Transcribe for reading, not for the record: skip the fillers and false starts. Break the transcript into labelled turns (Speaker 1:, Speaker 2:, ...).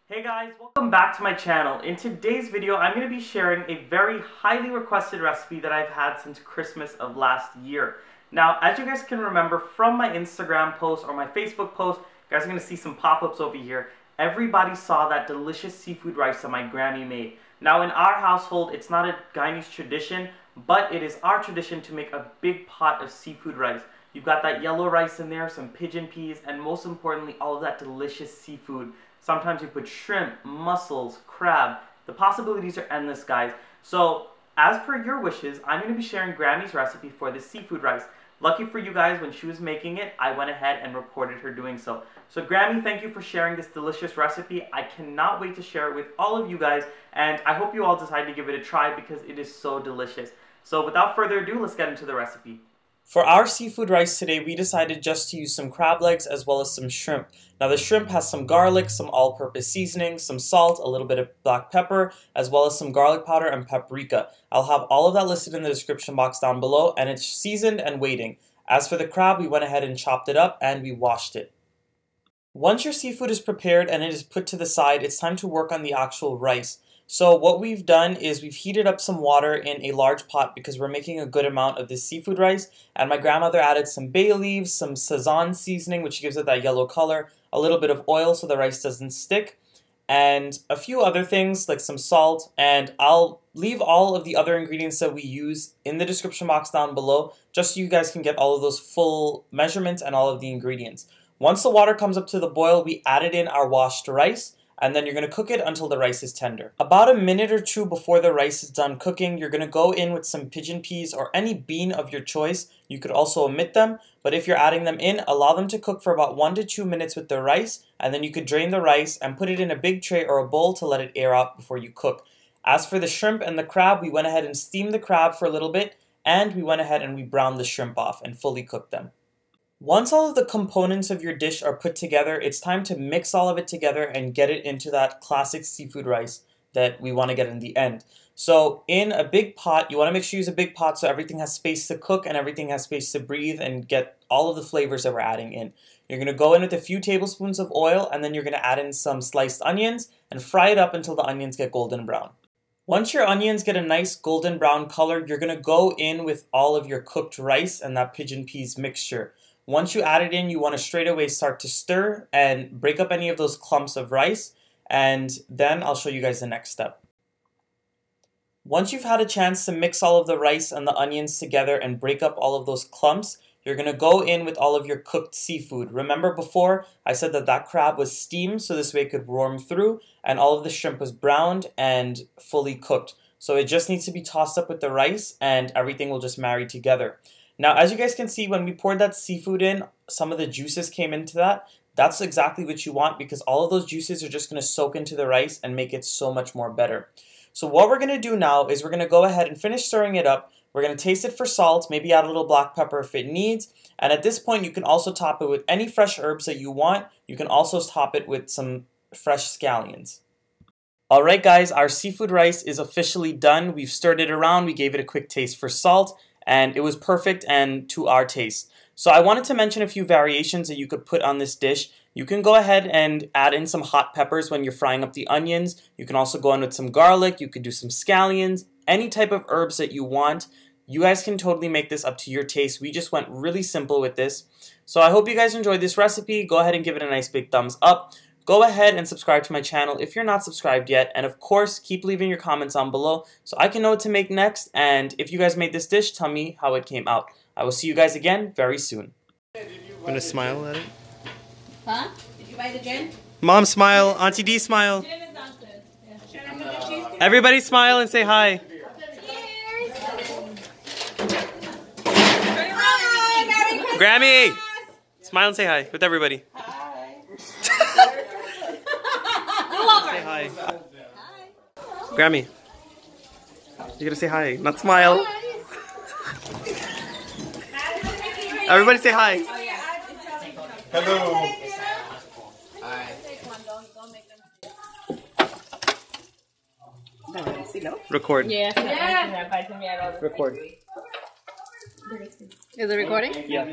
Speaker 1: Hey guys, welcome back to my channel. In today's video, I'm going to be sharing a very highly requested recipe that I've had since Christmas of last year. Now, as you guys can remember from my Instagram post or my Facebook post, you guys are going to see some pop-ups over here. Everybody saw that delicious seafood rice that my Grammy made. Now, in our household, it's not a Guyanese tradition, but it is our tradition to make a big pot of seafood rice. You've got that yellow rice in there, some pigeon peas, and most importantly, all of that delicious seafood. Sometimes you put shrimp, mussels, crab. The possibilities are endless, guys. So, as per your wishes, I'm going to be sharing Grammy's recipe for this seafood rice. Lucky for you guys, when she was making it, I went ahead and recorded her doing so. So Grammy, thank you for sharing this delicious recipe. I cannot wait to share it with all of you guys, and I hope you all decide to give it a try because it is so delicious. So without further ado, let's get into the recipe. For our seafood rice today, we decided just to use some crab legs as well as some shrimp. Now the shrimp has some garlic, some all-purpose seasoning, some salt, a little bit of black pepper, as well as some garlic powder and paprika. I'll have all of that listed in the description box down below, and it's seasoned and waiting. As for the crab, we went ahead and chopped it up and we washed it. Once your seafood is prepared and it is put to the side, it's time to work on the actual rice. So what we've done is we've heated up some water in a large pot because we're making a good amount of this seafood rice, and my grandmother added some bay leaves, some sazón seasoning, which gives it that yellow color, a little bit of oil so the rice doesn't stick, and a few other things like some salt, and I'll leave all of the other ingredients that we use in the description box down below just so you guys can get all of those full measurements and all of the ingredients. Once the water comes up to the boil, we added in our washed rice, and then you're going to cook it until the rice is tender. About a minute or two before the rice is done cooking, you're going to go in with some pigeon peas or any bean of your choice. You could also omit them, but if you're adding them in, allow them to cook for about 1 to 2 minutes with the rice, and then you could drain the rice and put it in a big tray or a bowl to let it air out before you cook. As for the shrimp and the crab, we went ahead and steamed the crab for a little bit, and we went ahead and we browned the shrimp off and fully cooked them. Once all of the components of your dish are put together, it's time to mix all of it together and get it into that classic seafood rice that we want to get in the end. So in a big pot, you want to make sure you use a big pot so everything has space to cook and everything has space to breathe and get all of the flavors that we're adding in. You're going to go in with a few tablespoons of oil, and then you're going to add in some sliced onions and fry it up until the onions get golden brown. Once your onions get a nice golden brown color, you're going to go in with all of your cooked rice and that pigeon peas mixture. Once you add it in, you want to straight away start to stir and break up any of those clumps of rice, and then I'll show you guys the next step. Once you've had a chance to mix all of the rice and the onions together and break up all of those clumps, you're going to go in with all of your cooked seafood. Remember before I said that that crab was steamed so this way it could warm through, and all of the shrimp was browned and fully cooked. So it just needs to be tossed up with the rice and everything will just marry together. Now, as you guys can see, when we poured that seafood in, some of the juices came into that. That's exactly what you want because all of those juices are just going to soak into the rice and make it so much more better. So what we're going to do now is we're going to go ahead and finish stirring it up. We're going to taste it for salt, maybe add a little black pepper if it needs. And at this point, you can also top it with any fresh herbs that you want. You can also top it with some fresh scallions. Alright guys, our seafood rice is officially done. We've stirred it around. We gave it a quick taste for salt, and it was perfect and to our taste. So I wanted to mention a few variations that you could put on this dish. You can go ahead and add in some hot peppers when you're frying up the onions. You can also go in with some garlic. You could do some scallions, any type of herbs that you want. You guys can totally make this up to your taste. We just went really simple with this. So I hope you guys enjoyed this recipe. Go ahead and give it a nice big thumbs up. Go ahead and subscribe to my channel if you're not subscribed yet, and of course keep leaving your comments down below so I can know what to make next, and if you guys made this dish, tell me how it came out. I will see you guys again very soon.
Speaker 2: I'm gonna smile at it.
Speaker 3: Huh? Did you buy the gin?
Speaker 2: Mom smile, Auntie D smile.
Speaker 3: Gin is on good. Yeah.
Speaker 2: Everybody smile and say hi.
Speaker 3: Hi, Merry Christmas!
Speaker 2: Grammy! Smile and say hi with everybody. Say hi. Hi. Grammy. You gotta say hi, not smile. Everybody say hi.
Speaker 4: Hello.
Speaker 2: Record.
Speaker 3: Yeah.
Speaker 2: Record.
Speaker 3: Is it recording?
Speaker 2: Yeah.